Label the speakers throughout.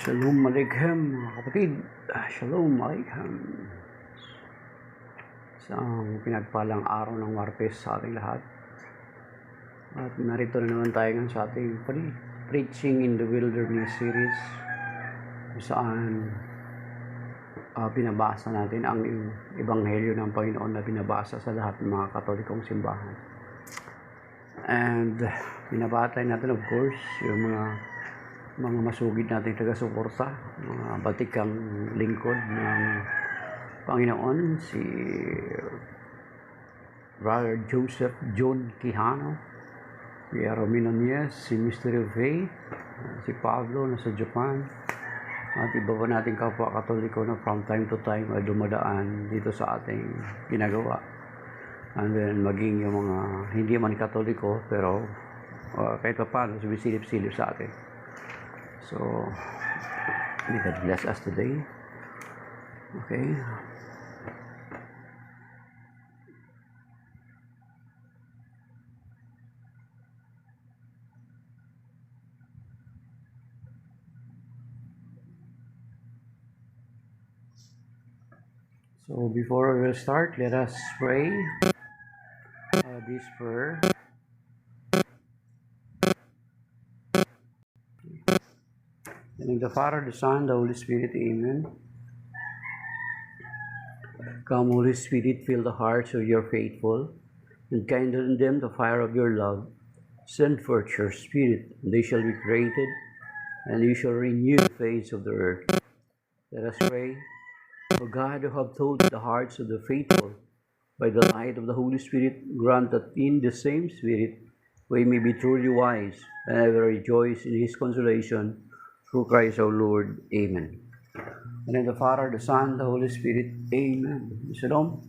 Speaker 1: Shalom Aleichem, mga kapatid. Shalom Aleichem. Isang pinagpalang araw ng Martes sa ating lahat. At narito na naman tayo ngayon sa ating Preaching in the Wilderness series, kung saan binabasa natin ang Ebanghelyo ng Panginoon na binabasa sa lahat ng mga Katolikong simbahan. And binabatay natin, of course, yung mga masugid nating taga-suporta, mga batikang lingkod ng Panginoon, si Brother Joseph John Quijano, si Romino Nies, si Mystery of Faith, si Pablo na sa Japan, at iba pa nating kapwa Katoliko na from time to time ay dumadaan dito sa ating ginagawa. And then maging yung mga hindi man Katoliko pero kahit pa paano sumisilip-silip sa atin. So, may God bless us today. Okay. So, before we will start, let us pray this prayer. In the Father, the Son, the Holy Spirit, Amen. Come, Holy Spirit, fill the hearts of your faithful, and kindle in them the fire of your love. Send forth your Spirit, and they shall be created, and you shall renew the face of the earth. Let us pray. O God, who have taught the hearts of the faithful, by the light of the Holy Spirit, grant that in the same Spirit we may be truly wise, and ever rejoice in His consolation, through Christ our Lord. Amen. And in the Father, the Son, the Holy Spirit. Amen. Shalom.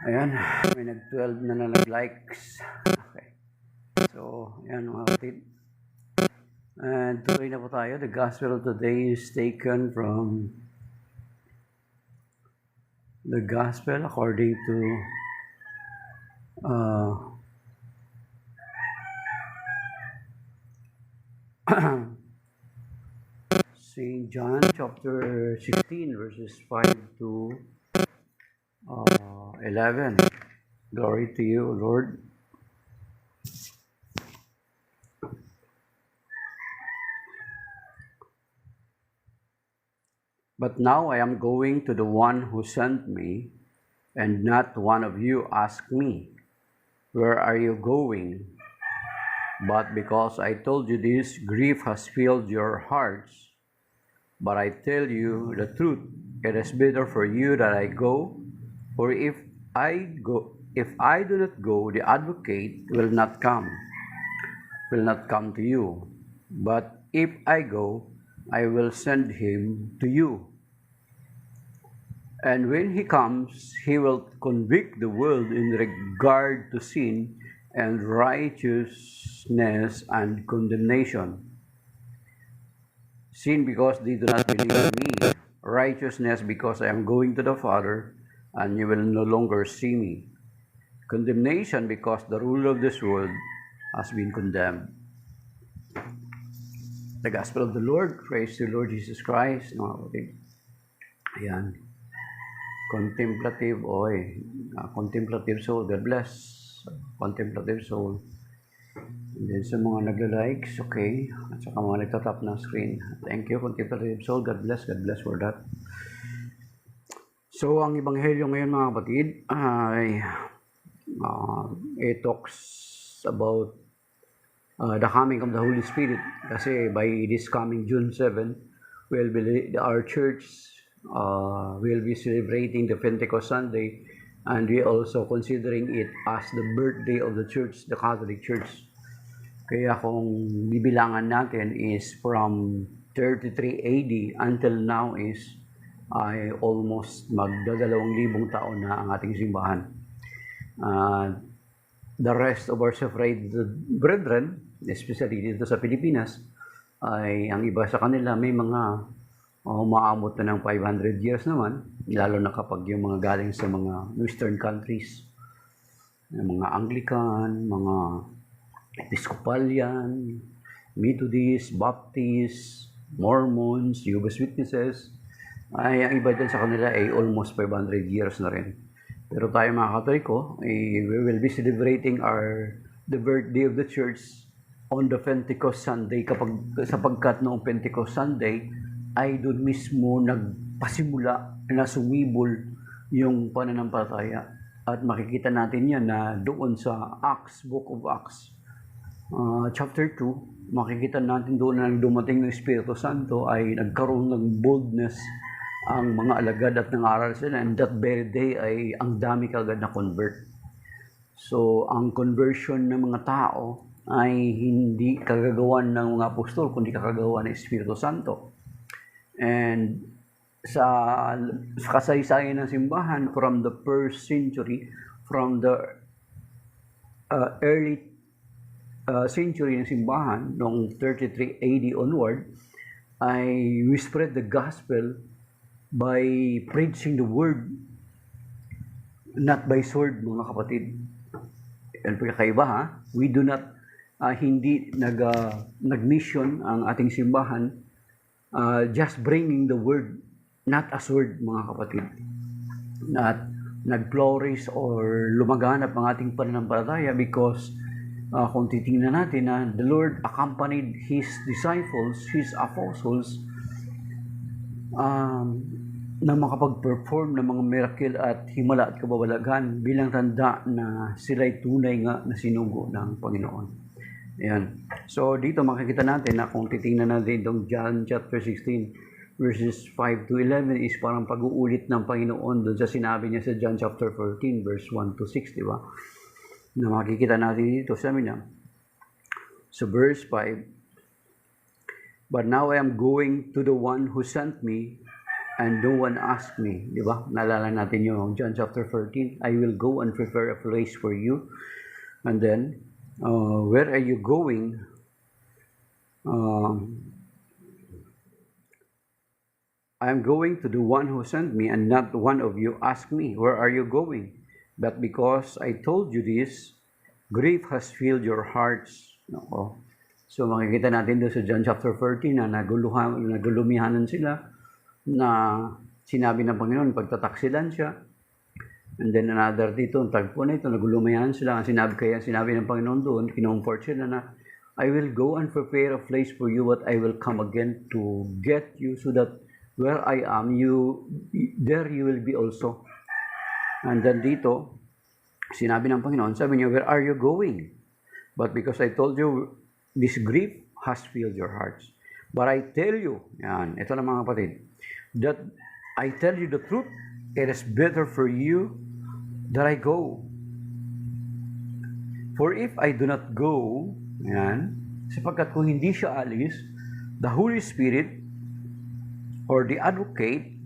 Speaker 1: Ayan, may nag-12 na nag-likes. Okay. So, ayan mga kapatid. And tuloy na po tayo. The Gospel of today is taken from the Gospel according to St. John chapter 16 verses 5 to 11. Glory to you, Lord. But now I am going to the one who sent me, and not one of you asked me, "Where are you going?" But because I told you this, grief has filled your hearts. But I tell you the truth, it is better for you that I go, for if I do not go, the advocate will not come to you. But if I go, I will send him to you. And when he comes, he will convict the world in regard to sin and righteousness and condemnation. Sin, because they do not believe in me. Righteousness, because I am going to the Father, and you will no longer see me. Condemnation, because the ruler of this world has been condemned. The Gospel of the Lord. Praise to the Lord Jesus Christ. Mga kapatid. Ayan. Contemplative soul. God bless. Contemplative soul. And then sa mga nagla-likes, okay. At saka mga nagtatap ng screen. Thank you, Contemplative Soul. God bless for that. So, ang Ebanghelyo ngayon mga kapatid ay it talks about the coming of the Holy Spirit. Kasi by this coming June 7, our church will be celebrating the Pentecost Sunday, and we also considering it as the birthday of the church, the Catholic Church. Kaya kung bibilangan natin is from 33 AD until now is ay almost magdadalawang taon na ang ating simbahan. The rest of our separated brethren, especially dito sa Pilipinas, ay ang iba sa kanila may mga umaabot na ng 500 years naman, lalo na kapag yung mga galing sa mga Western countries, yung mga Anglican, mga Episcopalian, Methodist, Baptist, Mormons, Jehovah's Witnesses, ay ang iba dyan sa kanila ay almost 500 years na rin. Pero tayo mga Katoliko, we will be celebrating the birthday of the church on the Pentecost Sunday sapagkat noong Pentecost Sunday ay doon mismo nagpasimula na sumibol yung pananampalataya. At makikita natin yan na doon sa Acts, Book of Acts, chapter 2, makikita natin doon na dumating ng Espiritu Santo ay nagkaroon ng boldness ang mga alagad at nangaral sila, and that very day ay ang dami kagad na convert. So, ang conversion ng mga tao ay hindi kagagawan ng mga apostol, kundi kagagawan ng Espiritu Santo. And sa kasaysayan ng simbahan from the first century, from the early century ng simbahan, noong 33 AD onward, ay we spread the gospel by preaching the word, not by sword, mga kapatid. Yan po kakaiba, ha? We do not, hindi nag-mission ang ating simbahan, just bringing the word, not a sword, mga kapatid. Not nag-flourish or lumaganap ang ating pananampalataya because kung titingnan natin na the Lord accompanied His disciples, His apostles, na makapag-perform ng mga miracle at himala at kababalagan bilang tanda na sila'y tunay nga na sinugo ng Panginoon. Ayan. So, dito makikita natin na kung titingnan natin itong John chapter 16 verses 5 to 11 is parang pag-uulit ng Panginoon doon sa sinabi niya sa John chapter 14 verse 1 to 6, di ba? Na makikita natin dito, sabi niya, so verse 5, but now I am going to the one who sent me, and no one asked me. Di ba? Naalala natin yung John chapter 14. I will go and prepare a place for you. And then, where are you going? I am going to the one who sent me, and not one of you asked me, where are you going? But because I told you this, grief has filled your hearts. No? So makikita natin doon sa John chapter 14 na nagulumihanan sila, na sinabi ng Panginoon, pagtataksilan siya. And then another dito, ang tagpo na ito, nagulumihanan sila. Sinabi ng Panginoon doon, kinomfort sila na, I will go and prepare a place for you, but I will come again to get you, so that where I am, there you will be also. And then dito, sinabi ng Panginoon, sabi niya, where are you going? But because I told you, this grief has filled your hearts. But I tell you, yan, ito na mga kapatid, that I tell you the truth, it is better for you that I go. For if I do not go, yan, sapagkat kung hindi siya alis, the Holy Spirit or the Advocate,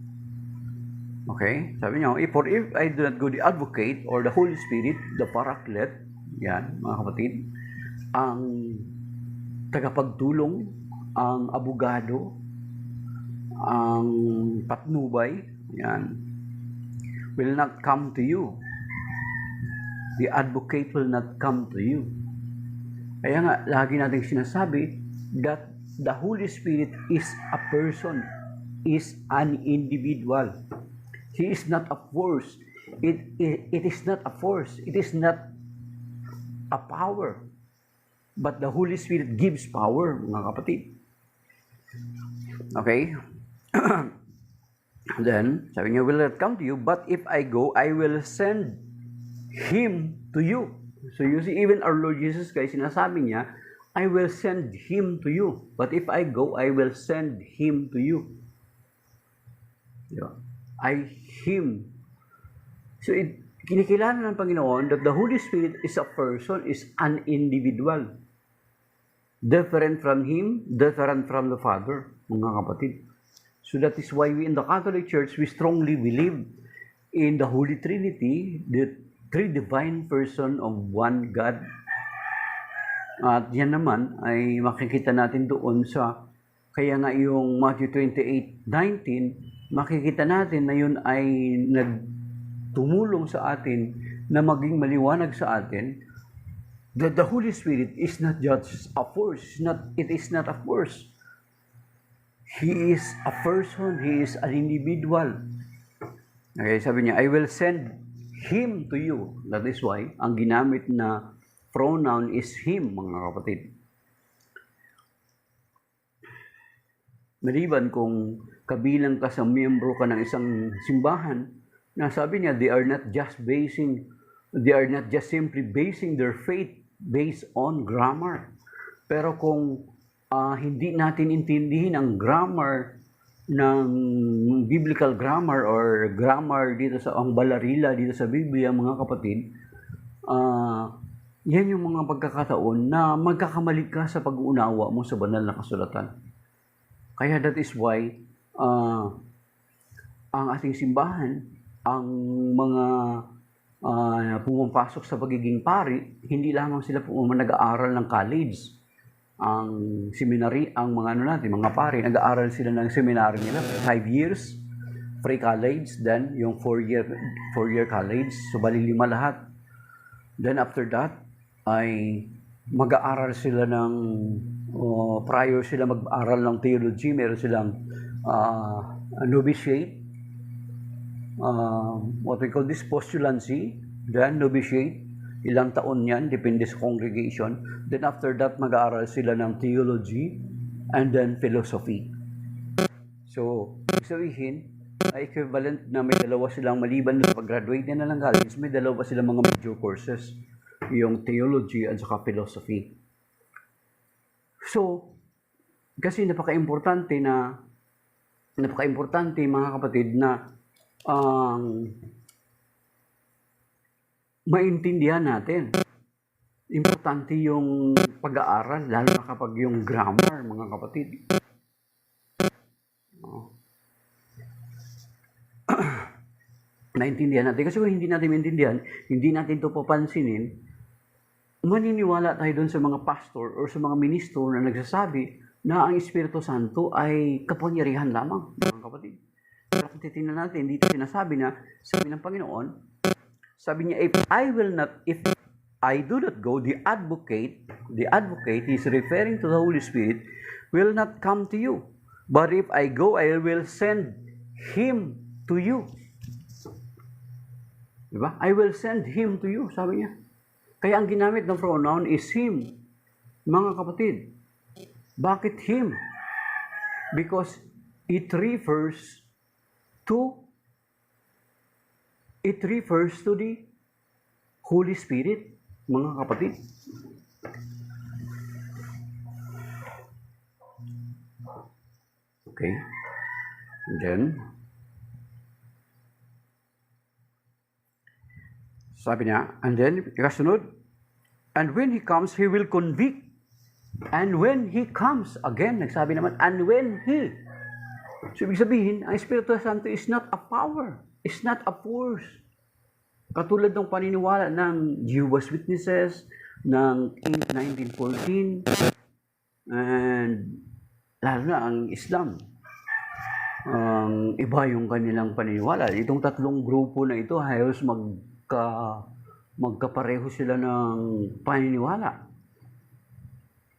Speaker 1: okay, sabi niya, for if I do not go, the Advocate or the Holy Spirit, the Paraclete, yan, mga kapatid, ang tagapagtulong, ang abogado, ang patnubay, yan, will not come to you. The Advocate will not come to you. Kaya nga, lagi nating sinasabi that the Holy Spirit is a person, is an individual. He is not a force. It is not a force. It is not a power. But the Holy Spirit gives power, mga kapatid. Okay? Then, sabi niya, will not come to you, but if I go, I will send Him to you. So you see, even our Lord Jesus Christ, sinasabi niya, I will send Him to you. But if I go, I will send Him to you. Yeah. Him. So, kinikilala ng Panginoon that the Holy Spirit is a person, is an individual. Different from Him, different from the Father, mga kapatid. So that is why we in the Catholic Church, we strongly believe in the Holy Trinity, the three divine person of one God. At yan naman ay makikita natin doon sa, kaya nga yung Matthew 28:19, makikita natin na yun ay nagtumulong sa atin na maging maliwanag sa atin that the Holy Spirit is not just a force. It is not a force. He is a person, he is an individual. Okay, sabi niya, I will send him to you. That is why, ang ginamit na pronoun is him, mga kapatid. Maliban kung kabilang ka sa miyembro ka ng isang simbahan, na sabi niya, they are not just simply basing their faith based on grammar. Pero kung hindi natin intindihin ang grammar ng biblical grammar or grammar dito sa ang balarila dito sa Biblia, mga kapatid, yan yung mga pagkakataon na magkakamali ka sa pag-uunawa mo sa banal na kasulatan. Kaya that is why ang ating simbahan, ang mga pumapasok sa pagiging pari, hindi lamang sila nag-aaral ng college. Ang seminary, ang mga mga pari, nag-aaral sila ng seminary nila, 5 years, pre-college, then yung 4-year college, so bali 5 lahat. Then after that, ay mag-aaral sila ng, prior sila mag-aaral ng theology, meron silang novitiate, what we call this, postulancy, then novitiate, ilang taon yan, depende sa congregation. Then after that, mag-aaral sila ng theology and then philosophy. So, sabihin, equivalent na may dalawa silang maliban na pag-graduate na ng college, may dalawa silang mga major courses, yung theology at saka philosophy. So, kasi napaka-importante mga kapatid na maintindihan natin. Importante yung pag-aaral, lalo na kapag yung grammar, mga kapatid. Naintindihan natin. Kasi kung hindi natin maintindihan, hindi natin ito papansinin, maniniwala tayo doon sa mga pastor o sa mga ministro na nagsasabi na ang Espiritu Santo ay kapangyarihan lamang, mga kapatid. Pero kung titingnan natin, dito sinasabi na, sabi ng Panginoon, sabi niya, if I do not go, the advocate is referring to the Holy Spirit, will not come to you. But if I go, I will send him to you. Diba? I will send him to you, sabi niya. Kaya ang ginamit ng pronoun is him, mga kapatid. Bakit him? Because it refers to the Holy Spirit, mga kapatid. Okay. And then, sabi niya, and then, kasunod, and when he comes, he will convict. And when he comes, again, nagsabi naman, and when he. So, ibig sabihin, ang Espiritu Santo is not a power. It's not a force. Katulad ng paniniwala ng Jehovah's Witnesses, ng 1914, and lalo na ang Islam. Iba yung kanilang paniniwala. Itong tatlong grupo na ito, halos magkapareho sila ng paniniwala.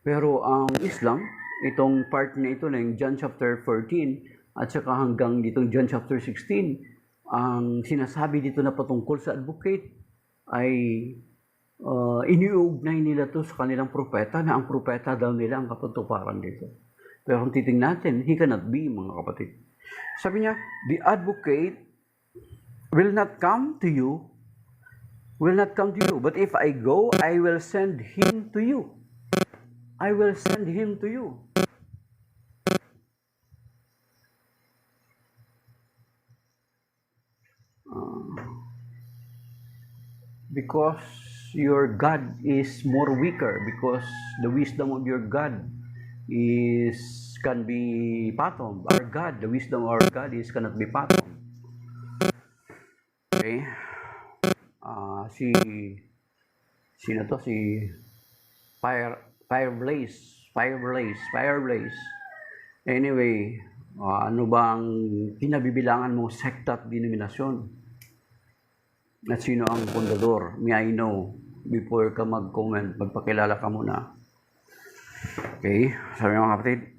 Speaker 1: Pero ang Islam, itong part na ito, na yung John chapter 14, at saka hanggang ditong John chapter 16, ang sinasabi dito na patungkol sa advocate ay iniuugnay nila to sa kanilang propeta, na ang propeta daw nila ang kapatuparan dito. Pero kung titingnan natin, he cannot be, mga kapatid. Sabi niya, the advocate will not come to you, but if I go, I will send him to you. I will send him to you. Because your God is more weaker, because the wisdom of your God can be fathomed. Our God, the wisdom of our God cannot be fathomed. Okay? Sino to? Si Fireblaze. Anyway, ano bang kinabibilangan mong sekta at denominasyon? At sino ang pundador? May I know before ka mag-comment, magpakilala ka muna. Okay, sabi mga kapatid.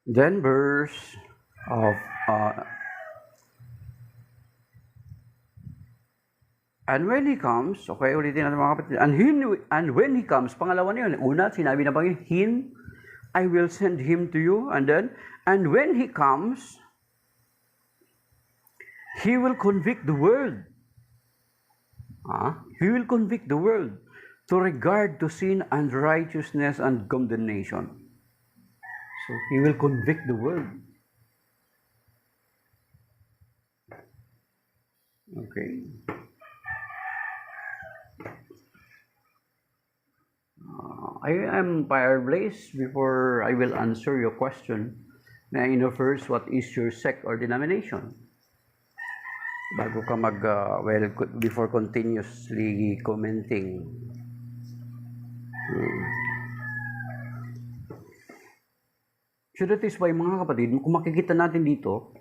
Speaker 1: Then verse of and when he comes, okay, ulitin natin mga kapatid. And when he comes, pangalawa na yun. Una, sinabi na Panginoon, him, I will send him to you. And when he comes, he will convict the world. He will convict the world to regard to sin and righteousness and condemnation. So, he will convict the world. Okay. I am Fireblaze. Before I will answer your question, may I know first what is your sect or denomination? Bago ka before continuously commenting. So that is why mga kapatid, kung makikita natin dito,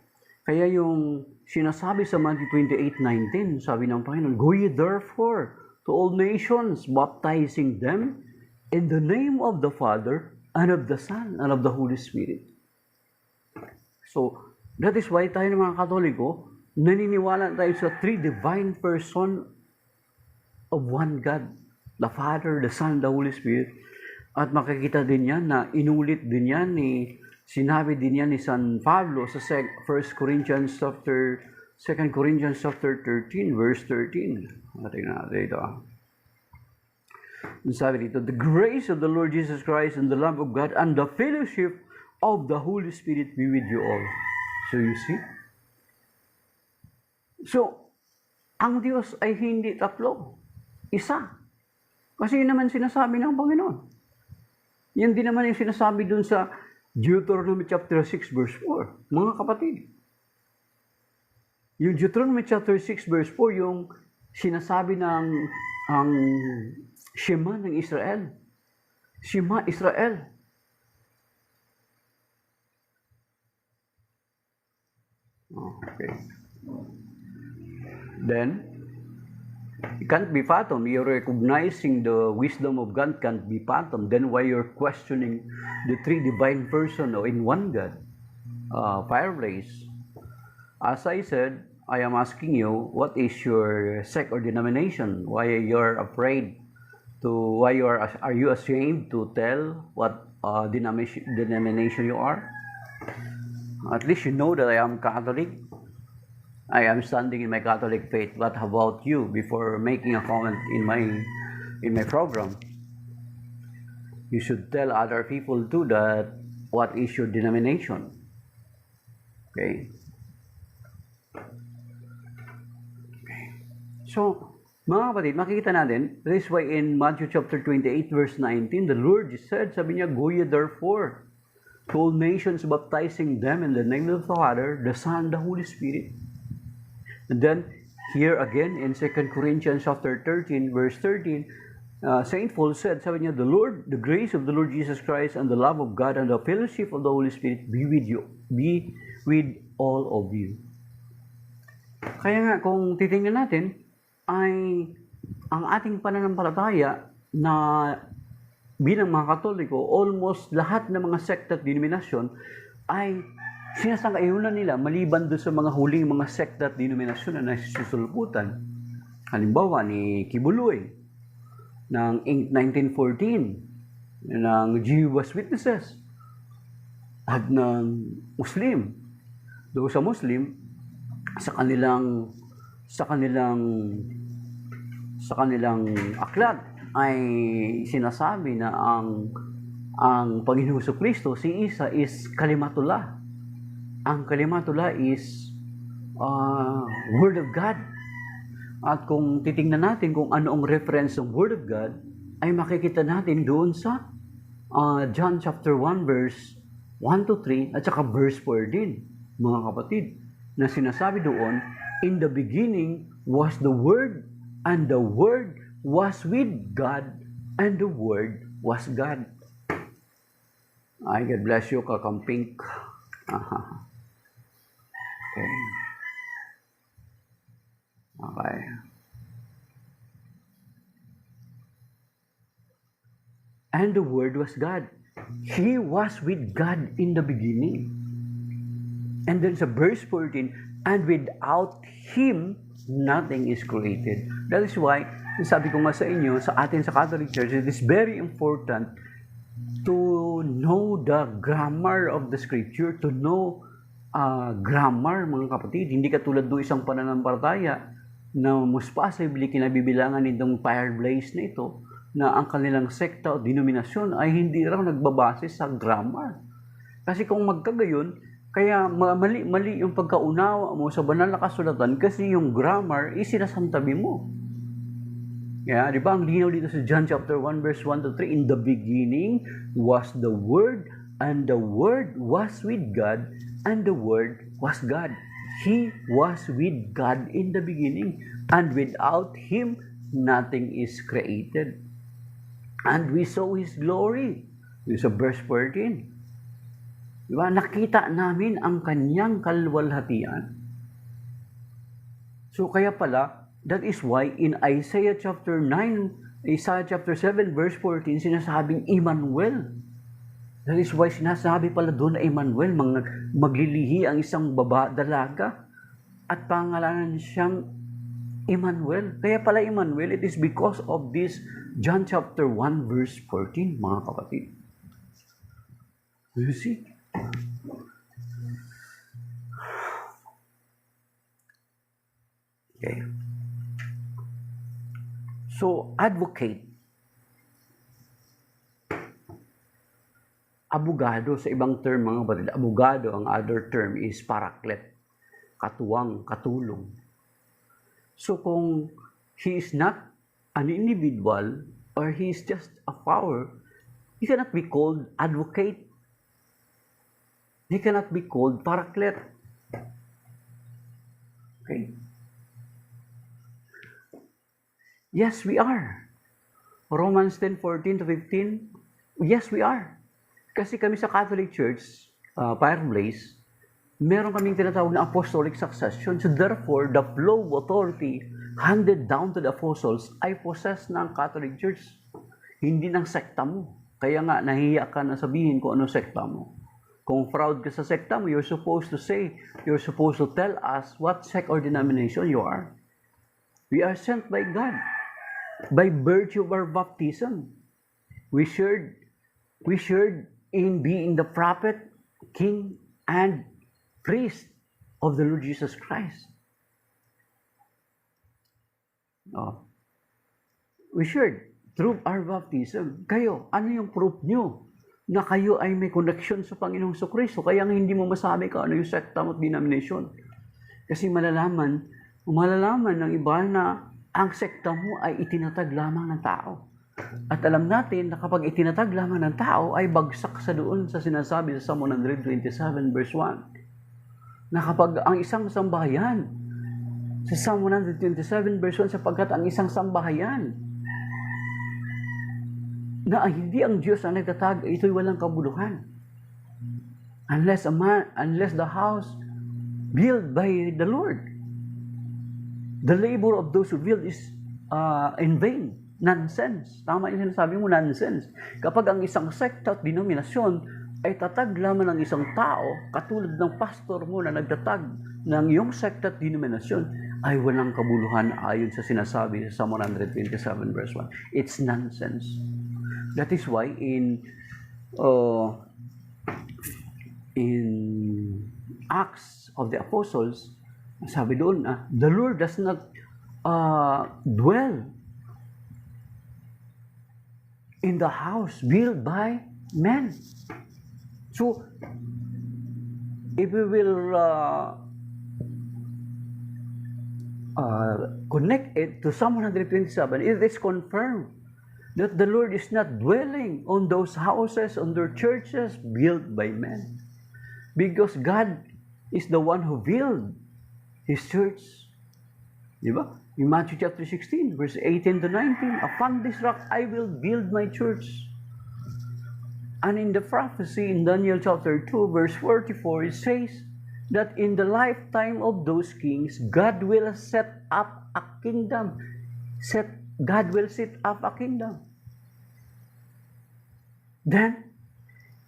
Speaker 1: kaya yung sinasabi sa Matthew 28:19, sabi ng Panginoon, go ye therefore to all nations, baptizing them in the name of the Father, and of the Son, and of the Holy Spirit. So, that is why tayo ng mga Katoliko, naniniwala tayo sa three divine person of one God, the Father, the Son, the Holy Spirit. At makikita din yan na inulit din yan sinabi din yan ni San Pablo sa 2 Corinthians chapter 13, verse 13. Tingnan natin ito. Sabi dito, the grace of the Lord Jesus Christ and the love of God and the fellowship of the Holy Spirit be with you all. So you see? So, ang Diyos ay hindi tatlo. Isa. Kasi yun naman sinasabi ng Panginoon. Yan din naman yung sinasabi dun sa Deuteronomy chapter 6 verse 4. Mga kapatid. Yung Deuteronomy chapter 6 verse 4, yung sinasabi ng ang Shema ng Israel. Shema Israel. Okay. Then, it can't be fathomed. You're recognizing the wisdom of God can't be fathomed. Then why you're questioning the three divine persons in one God? Fireblaze. As I said, I am asking you, what is your sect or denomination? Why you're afraid to? Why are you ashamed to tell what denomination you are? At least you know that I am Catholic. I am standing in my Catholic faith. What about you? Before making a comment in my program, you should tell other people too that what is your denomination. Okay. So, mga kapatid, makikita natin, that is why in Matthew chapter 28 verse 19, the Lord said, sabi niya, go ye therefore to all nations, baptizing them in the name of the Father, the Son, the Holy Spirit. And then, here again in 2 Corinthians chapter 13 verse 13, St. Paul said, sabi niya, the grace of the Lord Jesus Christ and the love of God and the fellowship of the Holy Spirit be with you, be with all of you. Kaya nga, kung titingnan natin, ay ang ating pananampalataya na bilang mga Katoliko, almost lahat ng mga sect at denominasyon ay sinasang-ayunan nila maliban doon sa mga huling mga sect at denominasyon na nasusulputan. Halimbawa ni Kibuloy ng 1914, ng Jehovah's Witnesses at ng Muslim. Doon sa Muslim, sa kanilang aklat ay sinasabi na ang Panginoong Jesucristo, si Isa is Kalimatullah. Ang Kalimatullah is Word of God. At kung titingnan natin kung ano ang reference ng Word of God, ay makikita natin doon sa John chapter 1 verse 1 to 3 at saka verse 4 din, mga kapatid, na sinasabi doon, in the beginning was the Word, and the Word was with God, and the Word was God. Ay, God bless you, Kakampink. Okay. Okay. And the Word was God. He was with God in the beginning. And then sa verse 14, and without Him, nothing is created. That is why, sabi ko nga sa inyo, sa atin sa Catholic Church, it is very important to know the grammar of the Scripture, to know grammar, mga kapatid. Hindi katulad ng isang pananampalataya na most possibly kinabibilangan nitong fireblaze na ito, na ang kanilang sekta o denominasyon ay hindi raw nagbabase sa grammar. Kasi kung magkagayon, kaya mali yung pagkaunawa mo sa banal na kasulatan kasi yung grammar isinasantabi mo. Kaya, di ba, ang linaw dito sa John chapter 1 verse 1 to 3, in the beginning was the Word, and the Word was with God, and the Word was God. He was with God in the beginning, and without Him, nothing is created. And we saw His glory. This is verse 14. Diba? Nakita namin ang kanyang kalwalhatian. So kaya pala, that is why in Isaiah chapter 9, Isaiah chapter 7 verse 14, sinasabing Emmanuel. That is why sinasabi pala doon na Emmanuel, maglilihi ang isang dalaga, at pangalanan siyang Emmanuel. Kaya pala Emmanuel, it is because of this John chapter 1 verse 14, mga kapatid. You see? Okay. So, advocate. Abogado sa ibang term, mga kapatid. Abogado, ang other term is paraklet. Katuwang, katulong. So, kung he is not an individual or he is just a power, he cannot be called advocate. He cannot be called paraklet. Okay? Yes, we are. Romans 10:14 to 15, yes, we are. Kasi kami sa Catholic Church, Fireblaze, meron kaming tinatawag na apostolic succession. So therefore, the flow of authority handed down to the apostles ay possess ng Catholic Church, hindi ng sekta mo. Kaya nga, nahihiya ka na sabihin kung ano sekta mo. Kung proud ka sa sekta mo, you're supposed to say, you're supposed to tell us what sect or denomination you are. We are sent by God by virtue of our baptism. We shared in being the prophet, king, and priest of the Lord Jesus Christ. We shared through our baptism. Kayo, ano yung proof nyo na kayo ay may connection sa Panginoong Kristo? Kaya hindi mo masabi ka ano yung sekta mo at denomination. Kasi malalaman ng iba na ang sekta mo ay itinatag lamang ng tao. At alam natin na kapag itinatag lamang ng tao ay bagsak sa doon sa sinasabi sa Psalm 127 verse 1. Na kapag ang isang sambahayan, sa Psalm 127 verse 1, sapagkat ang isang sambahayan na hindi ang Diyos ang nagtatag, ito'y walang kabuluhan. Unless the house built by the Lord. The labor of those who build is in vain. Nonsense. Tama yung sinasabi mo, nonsense. Kapag ang isang sekta at denominasyon ay tatag lamang ng isang tao, katulad ng pastor mo na nagtatag ng iyong sekta at denominasyon, ay walang kabuluhan ayon sa sinasabi sa Psalm 127 verse 1. It's nonsense. That is why in Acts of the Apostles, sabi doon, the Lord does not dwell in the house built by men. So, if we will connect it to Psalm 127, it is confirmed that the Lord is not dwelling on those houses, on their churches built by men. Because God is the one who built His church. Diba? In Matthew chapter 16, verse 18 to 19, upon this rock I will build my church. And in the prophecy in Daniel chapter 2, verse 44, it says that in the lifetime of those kings, God will set up a kingdom. God will set up a kingdom. Then,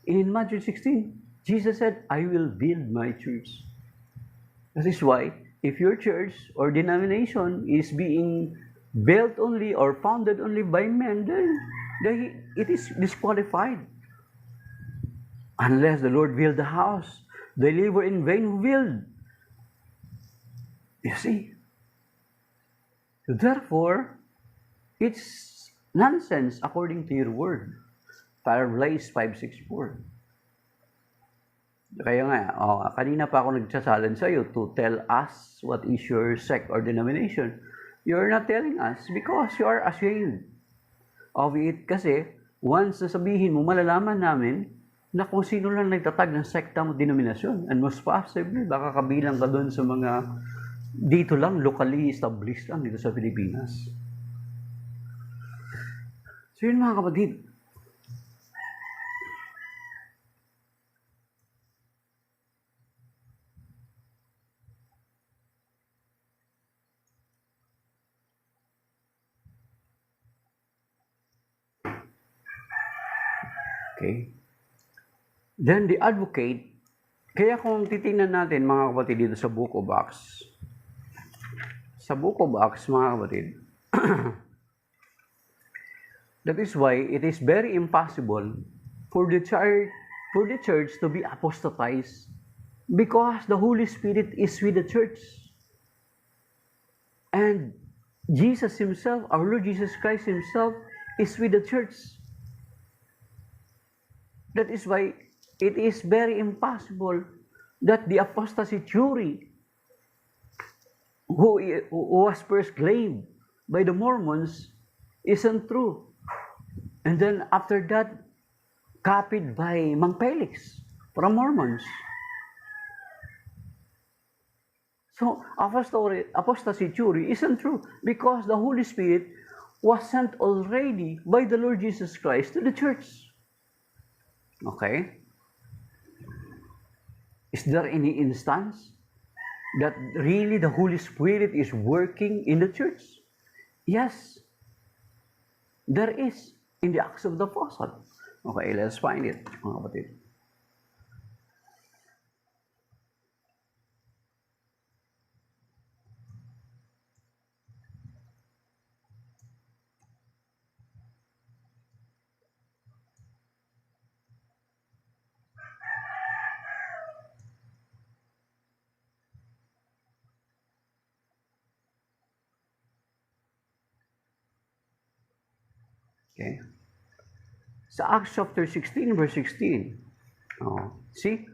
Speaker 1: In Matthew 16, Jesus said, I will build my church. That is why, if your church or denomination is being built only or founded only by men, then it is disqualified. Unless the Lord build the house, they labor in vain who build. You see? So therefore, it's nonsense according to your word. Blaze 5:6-4. Kaya nga, kanina pa ako nagsasalan sa iyo to tell us what is your sect or denomination. You're not telling us because you are ashamed of it. Kasi, once sasabihin mo, malalaman namin na kung sino lang nagtatag ng sekta mo denominasyon. And most possibly, baka kabilang ka doon sa mga dito lang, locally established lang dito sa Pilipinas. So yun mga kapatid. Okay. Then the advocate, kaya kung titingnan natin mga kapatid dito sa Book of Acts, mga kapatid, that is why it is very impossible for the church to be apostatized because the Holy Spirit is with the church. And Jesus himself, our Lord Jesus Christ himself, is with the church. That is why it is very impossible that the apostasy theory who was first claimed by the Mormons isn't true. And then after that, copied by Mang Felix from Mormons. So apostasy theory isn't true because the Holy Spirit was sent already by the Lord Jesus Christ to the church. Okay? Is there any instance that really the Holy Spirit is working in the church? Yes. There is in the Acts of the Apostles. Okay, let's find it, mga kapatid. Okay. So Acts chapter 16, verse 16. See?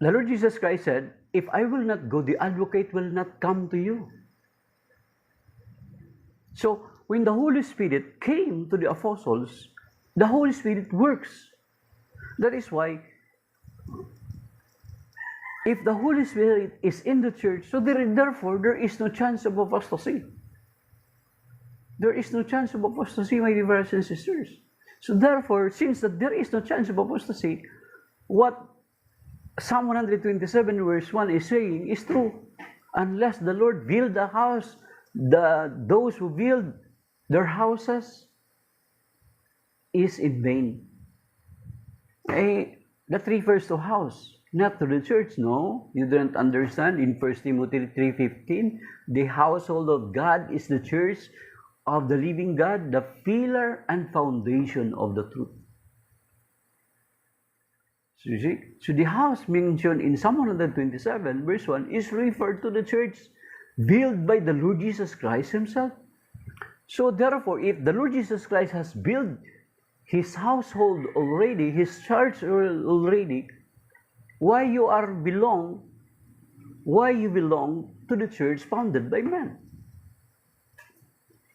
Speaker 1: The Lord Jesus Christ said, if I will not go, the advocate will not come to you. So, when the Holy Spirit came to the apostles, the Holy Spirit works. That is why, if the Holy Spirit is in the church, so therefore, there is no chance of apostasy. There is no chance of apostasy, my dear brothers and sisters. So therefore, since that there is no chance of apostasy, what Psalm 127 verse 1 is saying is true. Unless the Lord build a house, those who build their houses is in vain. That refers to house, not to the church. No, you don't understand. In 1 Timothy 3:15, the household of God is the church of the living God, the pillar and foundation of the truth. So you see, so the house mentioned in Psalm 127 verse 1 is referred to the church built by the Lord Jesus Christ himself. So therefore, if the Lord Jesus Christ has built his household already, his church already, why you belong to the church founded by men?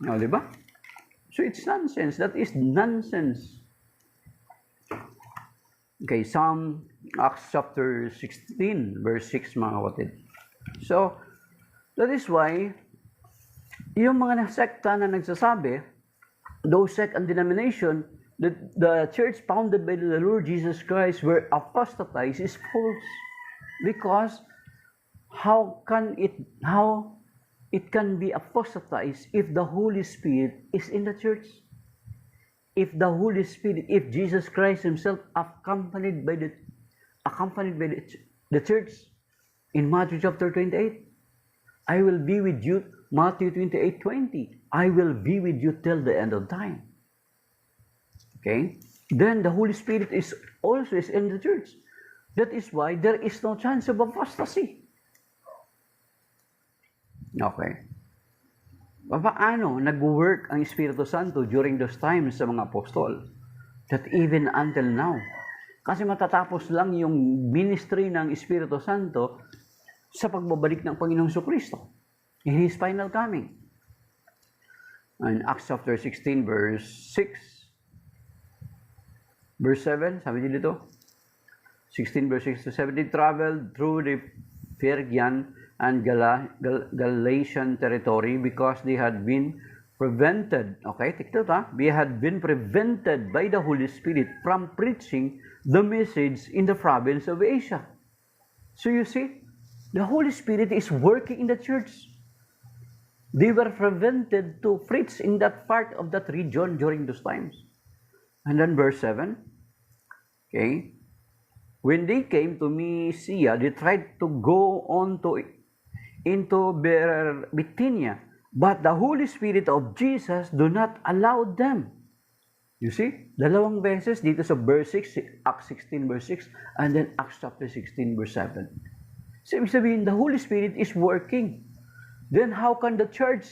Speaker 1: No, di ba? So it's nonsense. That is nonsense. Okay, Acts chapter 16, verse 6, mga kapatid. So, that is why, yung mga sekta na nagsasabi, those sect and denomination, the church founded by the Lord Jesus Christ were apostatized is false. Because, how it can be apostatized if the Holy Spirit is in the church? if the Holy Spirit, if Jesus Christ himself accompanied by the church in Matthew chapter 28, I will be with you, Matthew 28:20, I will be with you till the end of time. Okay? Then the Holy Spirit is also in the church. That is why there is no chance of apostasy. Okay. Paano nag-work ang Espiritu Santo during those times sa mga apostol? That even until now. Kasi matatapos lang yung ministry ng Espiritu Santo sa pagbabalik ng Panginoong Jesucristo in His final coming. In Acts chapter 16, verse 6, verse 7, sabi niyo dito, 16 verse 6 to 7, they traveled through the Phrygian and Galatian territory because they had been prevented, okay, take note ha, they had been prevented by the Holy Spirit from preaching the message in the province of Asia. So you see, the Holy Spirit is working in the church. They were prevented to preach in that part of that region during those times. And then verse 7, okay, when they came to Mysia, they tried to go on into Bithynia, but the Holy Spirit of Jesus do not allow them. You see, dalawang beses dito sa verse 6, Acts 16 verse 6, and then Acts chapter 16 verse 7. So, ibig sabihin, the Holy Spirit is working. Then how can the church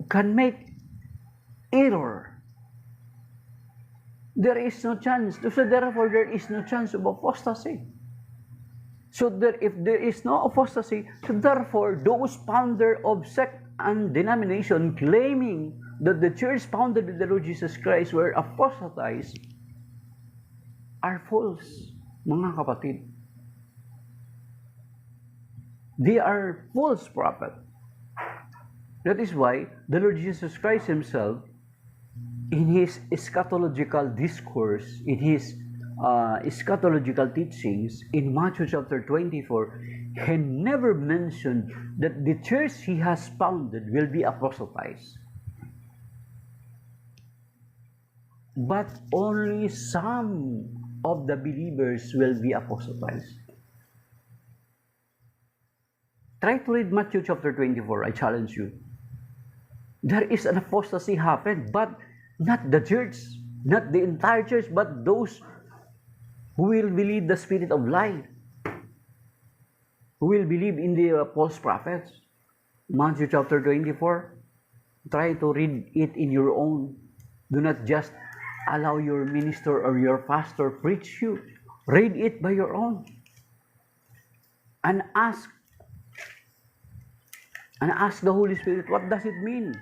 Speaker 1: can make error? There is no chance. So therefore, there is no chance of apostasy. So if there is no apostasy, so therefore, those founder of sect and denomination claiming that the church founded by the Lord Jesus Christ were apostatized are false, mga kapatid. They are false prophets. That is why the Lord Jesus Christ himself, in his eschatological discourse, in his eschatological teachings in Matthew chapter 24, he never mentioned that the church he has founded will be apostatized. But only some of the believers will be apostatized. Try to read Matthew chapter 24, I challenge you. There is an apostasy happened, but not the church, not the entire church, but those who will believe the spirit of lie, who will believe in the false prophets. Matthew chapter 24, try to read it in your own. Do not just allow your minister or your pastor preach you. Read it by your own. And ask the Holy Spirit, what does it mean?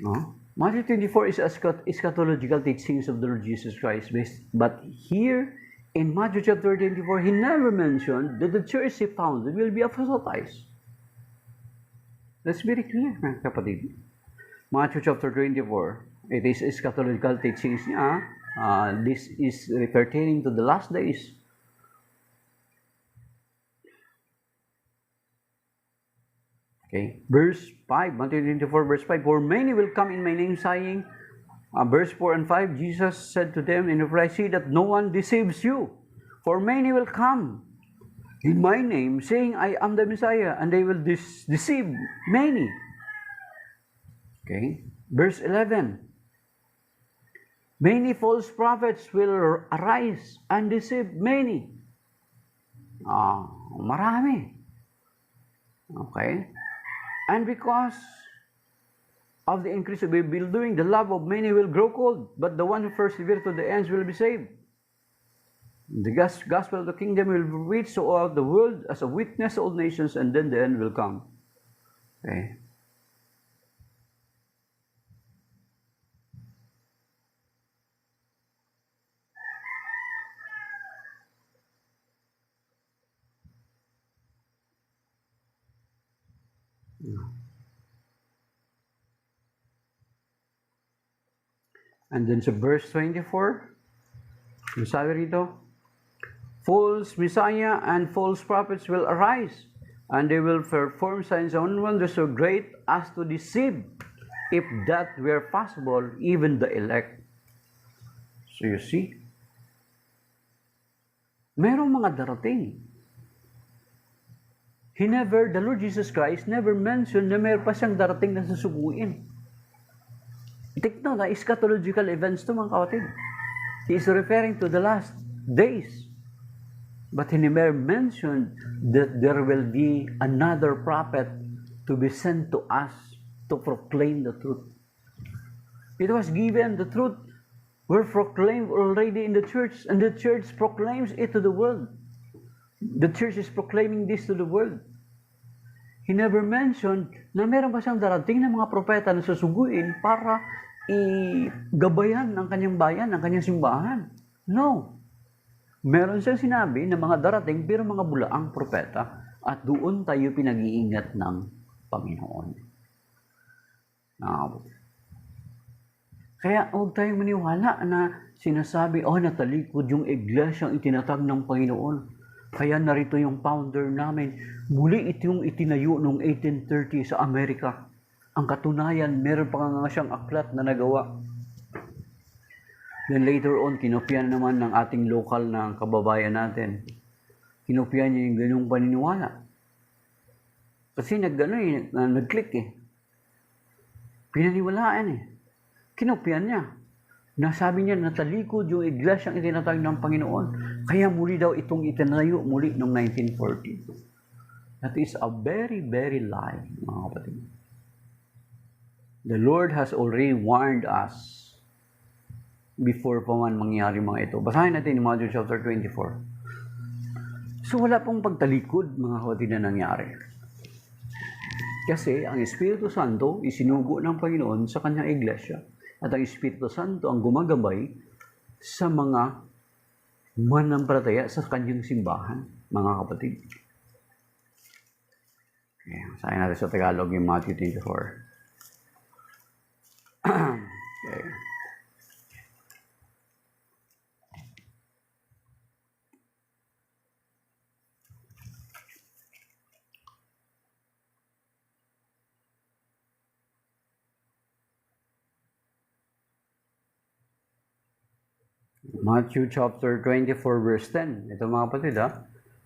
Speaker 1: No? Matthew 24 is eschatological teachings of the Lord Jesus Christ. But here, in Matthew chapter 24, he never mentioned that the church he founded will be apostatized. That's very clear, mga kapatid. Matthew chapter 24, it is eschatological teachings niya. This is pertaining to the last days. Okay, verse 5, Matthew 24, verse 5, for many will come in my name, saying, verse 4 and 5, Jesus said to them, in reply, see that no one deceives you, for many will come in my name, saying, I am the Messiah, and they will deceive many. Okay, verse 11, many false prophets will arise and deceive many. Marami. Okay. And because of the increase of evil-doing, the love of many will grow cold, but the one who perseveres to the end will be saved. The gospel of the kingdom will be reached throughout the world as a witness to all nations, and then the end will come. Okay. And then sa verse 24, yung sabi rito, false Messiah and false prophets will arise and they will perform signs and wonders so great as to deceive, if that were possible, even the elect. So you see, merong mga darating. The Lord Jesus Christ never mentioned na meron pa siyang darating na susuguin. Take note, na eschatological events to mga kapatid. He is referring to the last days. But he never mentioned that there will be another prophet to be sent to us to proclaim the truth. It was given, the truth were proclaimed already in the church, and the church proclaims it to the world. The church is proclaiming this to the world. He never mentioned na meron pa siyang darating na mga propeta na susuguin para igabayan ang kanyang bayan, ang kanyang simbahan. No. Meron siyang sinabi na mga darating pero mga bulaang propeta at doon tayo pinag-iingat ng Panginoon. Kaya huwag tayong maniwala na sinasabi, natalikod yung iglesyang itinatag ng Panginoon. Kaya narito yung founder namin. Muli itong itinayo noong 1830 sa Amerika. Ang katunayan, meron pa nga siyang aklat na nagawa. Then later on, kinopya naman ng ating local na kababayan natin. Kinopya niya yung ganyong paniniwala. Kasi nag-click eh. Pinaniwalaan eh. Kinopya niya. Nasabi niya, natalikod yung iglesyang itinatag ng Panginoon. Kaya muli daw itong itinayo muli noong 1940. That is a very, very lie, mga kapatid. The Lord has already warned us before pa man mangyari mga ito. Basahin natin in Matthew chapter 24. So wala pong pagtalikod, mga kapatid, na nangyari. Kasi ang Espiritu Santo isinugo ng Panginoon sa kanyang iglesia. At ang Espiritu Santo ang gumagabay sa mga manampalataya sa kanyang simbahan, mga kapatid. Okay, basahin natin sa Tagalog yung Matthew 24. Okay. Matthew chapter 24 verse 10. Ito mga kapatid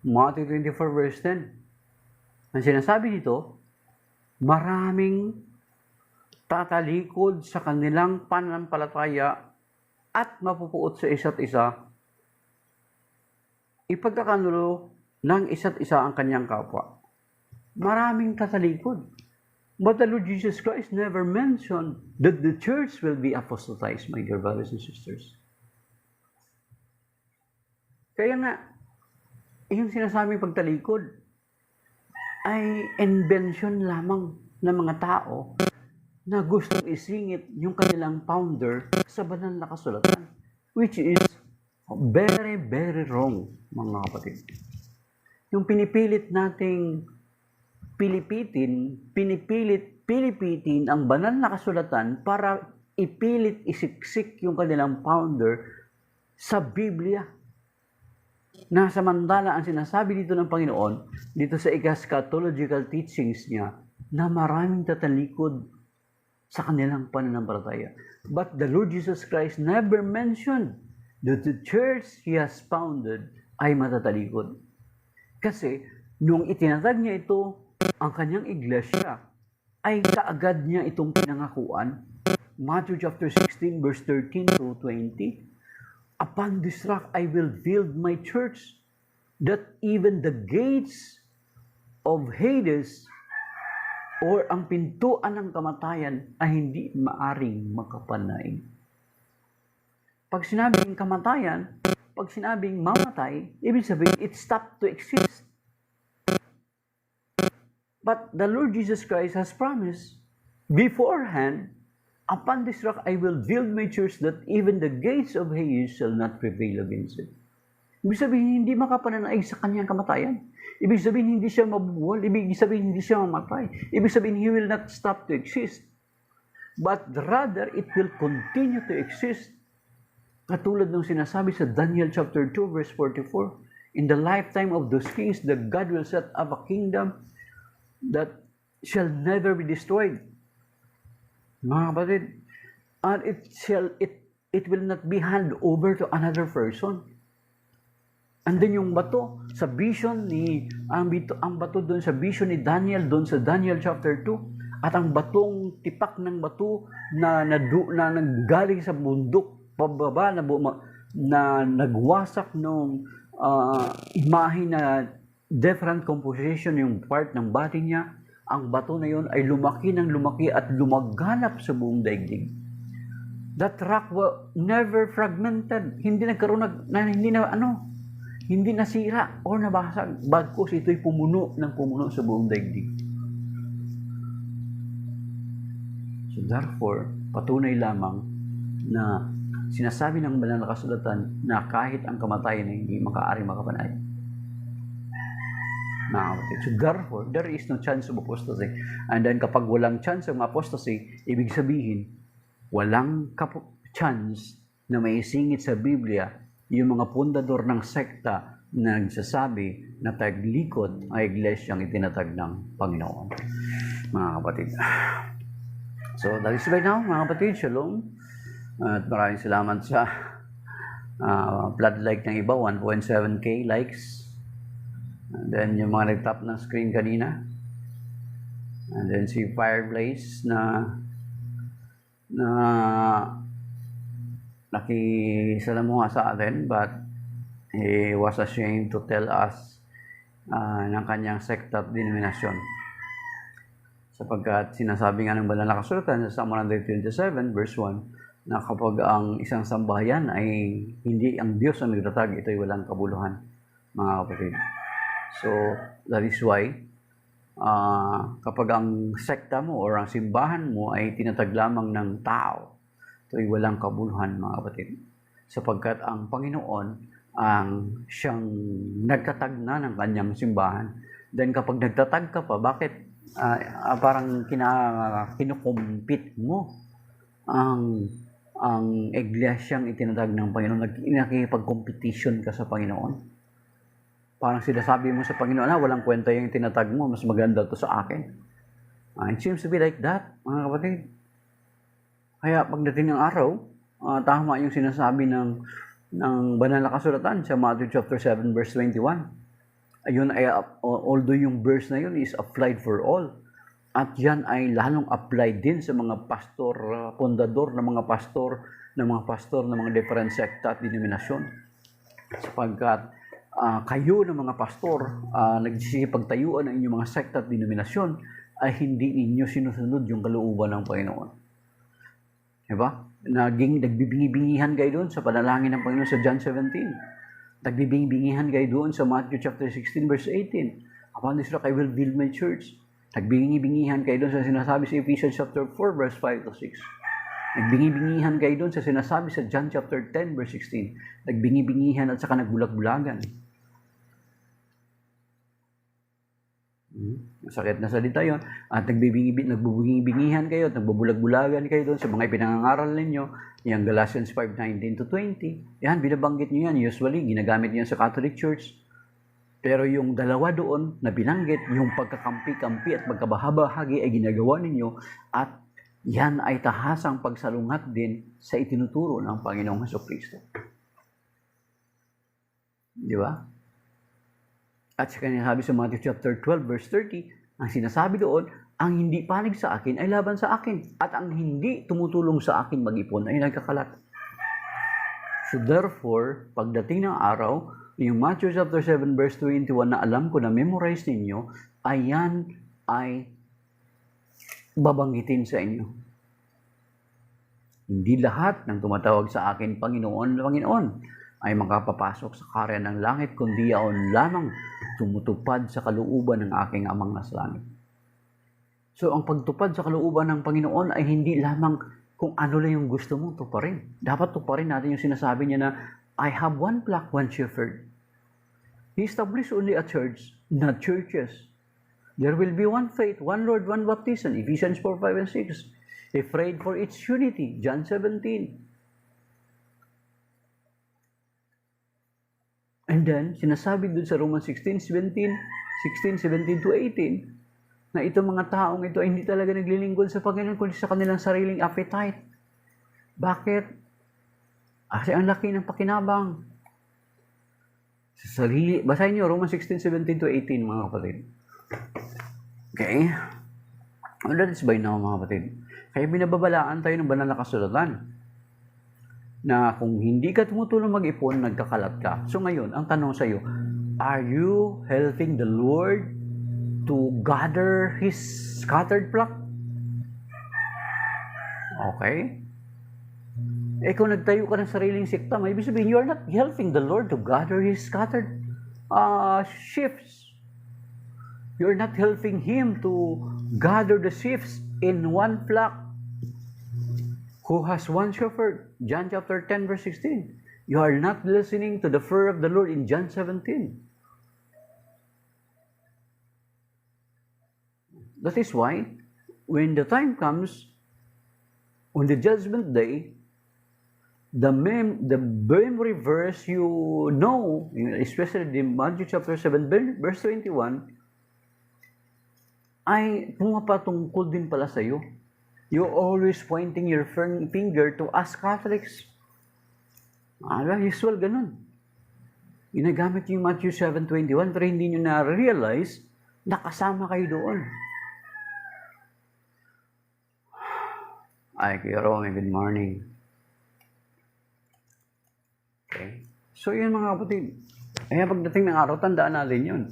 Speaker 1: Matthew 24 verse 10. Ang sinasabi dito, maraming tatalikod sa kanilang pananampalataya at mapupuot sa isa't isa, ipagkakanulo ng isa't isa ang kanyang kapwa. Maraming tatalikod. But the Lord Jesus Christ never mentioned that the church will be apostatized, my dear brothers and sisters. Kaya nga, yung sinasabing pagtalikod ay invention lamang ng mga tao na gustong isingit yung kanilang founder sa banal na kasulatan, which is very, very wrong, mga kapatid. Yung pinipilit nating pilipitin ang banal na kasulatan para ipilit isiksik yung kanilang founder sa Biblia. Na samantala ang sinasabi dito ng Panginoon, dito sa eschatological teachings niya, na maraming tatalikod sa kanilang pananampalataya. But the Lord Jesus Christ never mentioned that the church He has founded ay matatalikod. Kasi, nung itinatag niya ito, ang kanyang iglesia, ay kaagad niya itong pinangakuan. Matthew chapter 16, verse 13 to 20, upon this rock I will build my church, that even the gates of Hades or ang pintuan ng kamatayan ay hindi maaring makapanaig. Pag sinabing kamatayan, pag sinabing mamatay, ibig sabihin it stopped to exist. But the Lord Jesus Christ has promised beforehand, upon this rock I will build my church, that even the gates of Hades shall not prevail against it. Ibig sabihin, hindi makapananaig sa kanyang kamatayan. Ibig sabihin, hindi siya mabubuhol. Ibig sabihin, hindi siya mamatay. Ibig sabihin, He will not stop to exist. But rather, it will continue to exist. Katulad ng sinasabi sa Daniel chapter 2, verse 44, in the lifetime of those kings, the God will set up a kingdom that shall never be destroyed. Mga kapatid, and it will not be handed over to another person. And then yung bato sa vision ang bato doon sa vision ni Daniel doon sa Daniel chapter 2, at ang batong tipak ng bato na nanggaling sa bundok pababa na nagwasak ng imahe na different composition yung part ng body niya. Ang bato na yon ay lumaki ng lumaki at lumaganap sa buong daigdig. That rock was never fragmented. Hindi nagkaroon hindi nasira o nabasag. Bagkus ito'y pumuno sa buong daigdig. So therefore, patunay lamang na sinasabi ng banal na kasulatan na kahit ang kamatayan ay hindi makaaring makapanay. So therefore, there is no chance of apostasy. And then kapag walang chance ng apostasy, ibig sabihin, walang chance na maisingit sa Biblia yung mga pundador ng sekta na nagsasabi na taglikod ay iglesyang itinatag ng Panginoon. Mga kapatid. So that is right now, mga kapatid. Shalom. At maraming salamat sa flood like ng iba, 1.7K likes. And then yung mga nag-tap ng screen kanina. And then si Fireblaze na nakisalamuha sa atin, but he was ashamed to tell us ng kanyang sekta at denominasyon. Sapagkat sinasabi nga ng banal na kasulatan sa Psalm 127 verse 1 na kapag ang isang sambahayan ay hindi ang Diyos ang nagtatag, ito'y walang kabuluhan, mga kapatid. So, that is why kapag ang sekta mo or ang simbahan mo ay tinatag lamang ng tao, ito'y walang kabuluhan, mga kapatid. Sapagkat ang Panginoon ang siyang nagtatag na ng kanyang simbahan. Then kapag nagtatag ka pa, bakit parang kinukumpit mo ang iglesyang itinatag ng Panginoon? Nakikipag-competition ka sa Panginoon. Parang sinasabi mo sa Panginoon, walang kwenta yung tinatag mo, mas maganda to sa akin. It seems to be like that, mga kapatid. Kaya pagdating ng araw, tama yung sinasabi ng banal na kasulatan sa Matthew chapter 7 verse 21. Ayun ay, although yung verse na yun is applied for all, at yan ay lalong applied din sa mga pastor, pundador ng mga pastor, ng mga different sekta at denominasyon. Sapagkat kayo ng mga pastor, nagsisipagtayuan ng inyong mga sekta at denominasyon, ay hindi ninyo sinusunod yung kalooban ng Panginoon. Diba? Nagbibingi-bingihan kayo doon sa panalangin ng Panginoon sa John 17. Nagbibingi-bingihan kayo doon sa Matthew chapter 16 verse 18. Upon this rock I will build my church. Nagbingi-bingihan kayo doon sa sinasabi sa Ephesians chapter 4 verse 5 to 6. Nagbingi-bingihan kayo doon sa sinasabi sa John chapter 10 verse 16. Nagbingi-bingihan at saka nagbulag-bulagan. Masakit na salita yun. At nagbibingi-bingihan kayo at nagbubulag-bulagan kayo doon sa mga ipinangangaral ninyo. Yung Galatians 5:19 to 20. Yan, binabanggit nyo yan. Usually, ginagamit nyo sa Catholic Church. Pero yung dalawa doon na binanggit, yung pagkakampi-kampi at pagkabahagi ay ginagawa ninyo, at yan ay tahasang pagsalungat din sa itinuturo ng Panginoong Jesucristo. Di ba? At sa kanya sabi sa Matthew chapter 12 verse 30, ang sinasabi doon, ang hindi panig sa akin ay laban sa akin, at ang hindi tumutulong sa akin mag-ipon ay nagkakalat. So therefore, pagdating ng araw, yung Matthew chapter 7 verse 21 na alam ko na memorize ninyo, ayan ay babanggitin sa inyo. Hindi lahat ng tumatawag sa akin, Panginoon, Panginoon, ay makapapasok sa karya ng langit, kundi yaon lamang tumutupad sa kalooban ng aking Amang nasa langit. So, ang pagtupad sa kalooban ng Panginoon ay hindi lamang kung ano lang yung gusto mong tuparin. Dapat tuparin natin yung sinasabi niya na, I have one flock, one shepherd. He established only a church, not churches. There will be one faith, one Lord, one baptism, Ephesians 4, 5, and 6. He prayed for its unity, John 17. And then, sinasabi dun sa Romans 16, 17 to 18, na itong mga taong ito ay hindi talaga naglilingkod sa Panginoon kundi sa kanilang sariling appetite. Bakit? Kasi ang laki ng pakinabang. Sa sarili, basahin niyo Romans 16:17-18 mga kapatid. Okay? And that is by now mga kapatid. Kaya binababalaan tayo ng banal na kasulatan na kung hindi ka tumutulong mag-ipon, nagkakalat ka. So ngayon, ang tanong sa iyo, are you helping the Lord to gather His scattered flock? Okay? Kung nagtayo ka ng sariling sikta, may ibig sabihin, you are not helping the Lord to gather His scattered sheaves. You are not helping Him to gather the sheaves in one flock who has one shepherd. John chapter 10 verse 16. You are not listening to the fear of the Lord in John 17. That is why, when the time comes, on the judgment day, the memory verse you know, especially in Matthew chapter 7 verse 21, ay pumapatungkol din pala sa iyo. You're always pointing your finger to us Catholics. Usual ganun. Ginagamit yung Matthew 7:21 pero hindi nyo na-realize na kasama kayo doon. Ay, Kuya Romy, good morning. Okay. So, yun mga kapatid. Kaya pagdating ng araw, tandaan natin yun.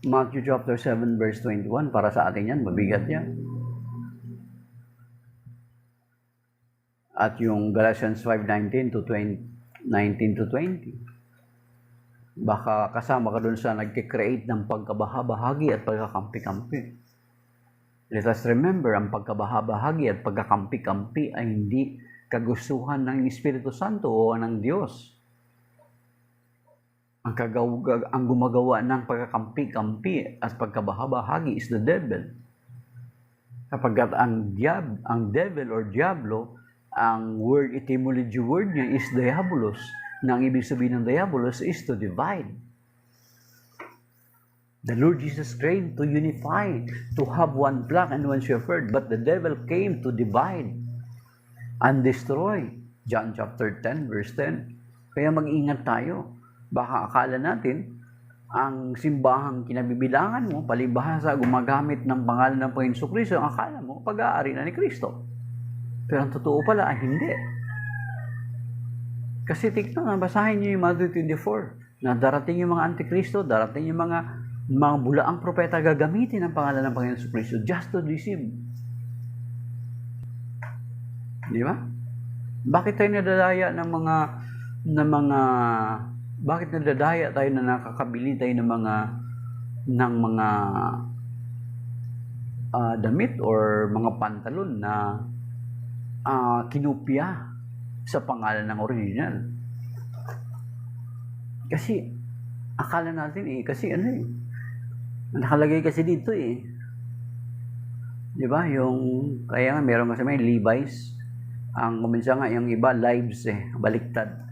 Speaker 1: Matthew chapter 7 verse 21, para sa atin yan, mabigat yan. At yung Galatians 5:19-20, baka kasama ka dun sa nagkikreate ng pagkabahabahagi at pagkakampi-kampi. Let us remember, ang pagkabahabahagi at pagkakampi-kampi ay hindi kagustuhan ng Espiritu Santo o ng Diyos. Ang gumagawa ng pagkakampi-kampi at pagkabahabahagi is the devil. Kapag ang devil or diablo, ang word etymology word niya is diabolos. Na ang ibig sabihin ng diabolos is to divide. The Lord Jesus came to unify, to have one flock and one shepherd, but the devil came to divide and destroy. John chapter 10 verse 10. Kaya mag-ingat tayo. Baka akala natin, ang simbahang kinabibilangan mo, palibhasa gumagamit ng pangalan ng Panginoon Jesucristo, ang akala mo, pag-aari na ni Kristo. Pero ang totoo pala ay hindi. Kasi tignan, basahin niyo yung Matthew 24, na darating yung mga antikristo, darating yung mga bulaang propeta, gagamitin ang pangalan ng Panginoon Jesucristo just to deceive. Di ba? Bakit tayo nadadaya bakit nadadaya tayo na nakakabili tayo ng mga damit or mga pantalon na kinopya sa pangalan ng original? Kasi akala natin kasi nakalagay kasi dito di ba, kaya nga meron masama yung Levi's, ang kuminsan nga yung iba lives baliktad.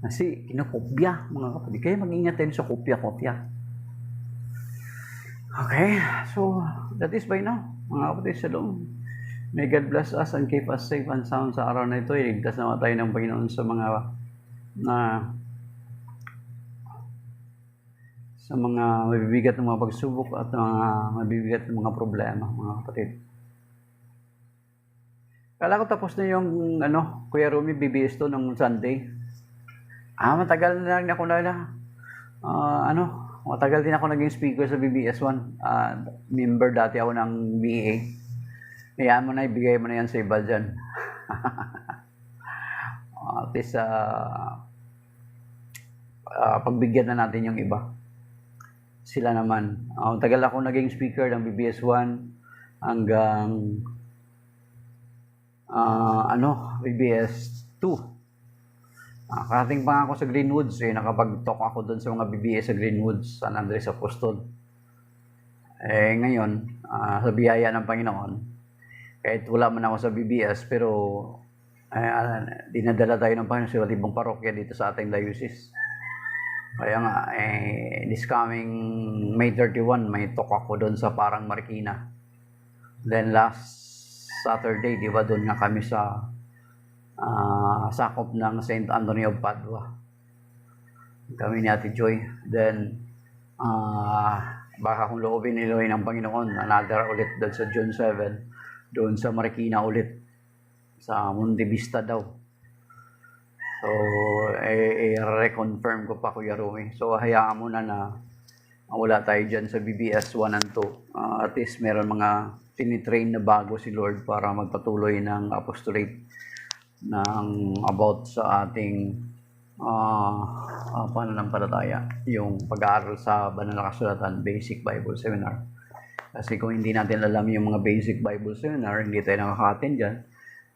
Speaker 1: Kasi kinokopya mga kapatid. Kaya mag-ingat tayo sa kopya-kopya. Okay, so that is by now mga kapatid. Shalom. May God bless us and keep us safe and sound sa araw na ito. Iligtas naman tayo ng Panginoon sa mga mabibigat ng mga pagsubok at mga mabibigat ng mga problema, mga kapatid. Kala ko tapos na yung Kuya Romy BBS to ng Sunday. Matagal na lang ako matagal din ako naging speaker sa BBS 1. Member dati ako ng BA. Hayaan mo na, ibigay mo na yan sa iba dyan. At least, pagbigyan na natin yung iba. Sila naman. Tagal ako naging speaker ng BBS 1 hanggang BBS 2. Karating pa ako sa Greenwoods nakapag-talk ako doon sa mga BBS sa Greenwoods, San Andres Apostol. Ngayon, sa biyaya ng Panginoon, kahit wala man ako sa BBS, pero dinadala tayo ng Panginoon sa iba't ibang parokya dito sa ating diocese. Kaya nga, this coming May 31, may talk ako doon sa Parang Marikina. Then last Saturday, di ba, doon nga kami sa sakop ng St. Anthony of Padua. Kami ni Ate Joy. Then, baka kung loobin niloy ng Panginoon, another ulit doon sa June 7, doon sa Marikina ulit, sa Monte Vista daw. So, reconfirm ko pa, Kuya Rumi. So, hayaan mo na wala tayo dyan sa BBS 1 and 2. At least meron mga tinitrain na bago si Lord para magpatuloy ng apostolate ng about sa ating pananampalataya, yung pag-aaral sa Banal na Kasulatan, Basic Bible Seminar. Kasi kung hindi natin alam yung mga Basic Bible Seminar, hindi tayo nakaka-attend dyan.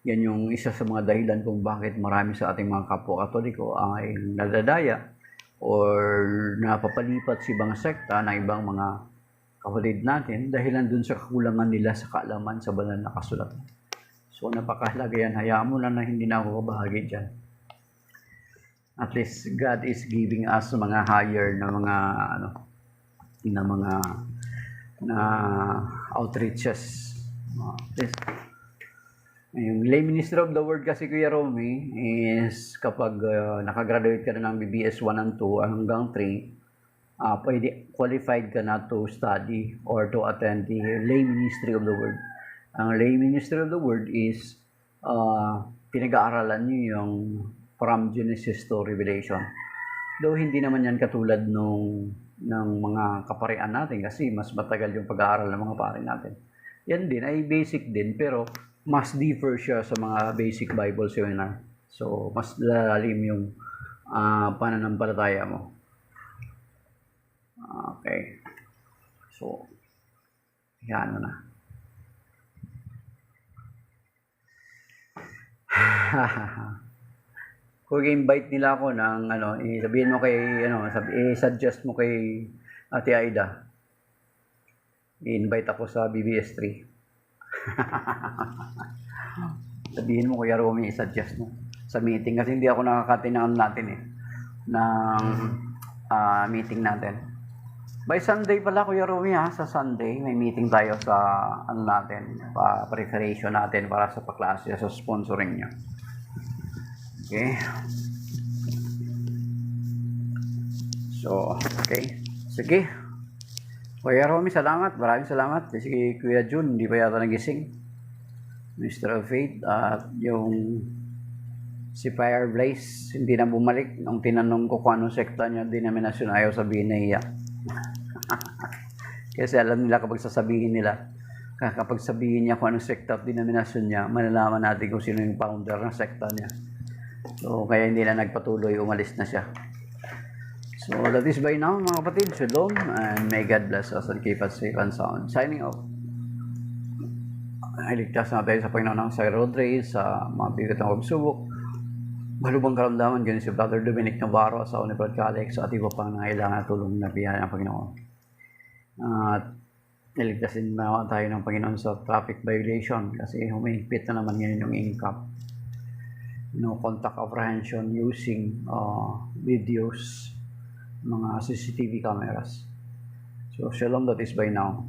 Speaker 1: Yan yung isa sa mga dahilan kung bakit marami sa ating mga kapwa Katoliko ay nadadaya or napapalipat sa ibang sekta ng ibang mga kapatid natin dahilan dun sa kakulangan nila sa kaalaman sa Banal na Kasulatan. So, napakahalaga yan. Hayaan mo na hindi na ako kabahagi dyan. At least, God is giving us mga higher na mga outreaches. At least, yung lay minister of the word kasi, Kuya Romy, is kapag nakagraduate ka na ng BBS 1 and 2 hanggang 3, pwede qualified ka na to study or to attend the lay ministry of the word. Ang lay ministry of the word is pinag-aaralan nyo yung from Genesis to Revelation. Though hindi naman yan katulad ng mga kaparian natin kasi mas matagal yung pag-aaral ng mga pare natin. Yan din ay basic din pero mas differ siya sa mga basic Bible seminar. So, mas lalim yung pananampalataya mo. Okay. So, yan na. Kung invite nila ako ng sabihin mo kay suggest mo kay Ate Aida. I-invite ako sa BBS 3. Sabihin mo, Kuya Romy, i-suggest mo sa meeting kasi hindi ako nakakatinaan natin ng meeting natin. By Sunday pala, Kuya Romy, sa Sunday may meeting tayo sa preparation natin para sa paklase sa sponsoring niya. Okay. So, okay. Sige. Kuya Romy, salamat. Maraming salamat. Kasi Kuya Jun, hindi pa yata nagising. Mr. of Faith. At yung si Fire Blaze, hindi na bumalik. Nung tinanong ko kung anong sekta niya, denominasyon, ayaw sabihin na iya. Kasi alam nila kapag sabihin niya kung anong sekta at denominasyon niya, malalaman natin kung sino yung founder ng sekta niya. So, kaya hindi na nagpatuloy, umalis na siya. So, that is by now, mga kapatid. Shalom, and may God bless us and keep us safe and sound. Signing off. Iligtas natin sa Panginoon ng Sir Rodriguez sa mga bigat ng pagsubok. Malubang karamdaman, ganyan si Brother Dominic Navarro sa Unibrad Calix at iba pang nangailangan tulong na biyaya ng Panginoon. At iligtasin na tayo ng Panginoon sa traffic violation kasi humihigpit na naman ngayon yung income. No contact apprehension using videos, mga CCTV cameras. So, shalom, that is by now.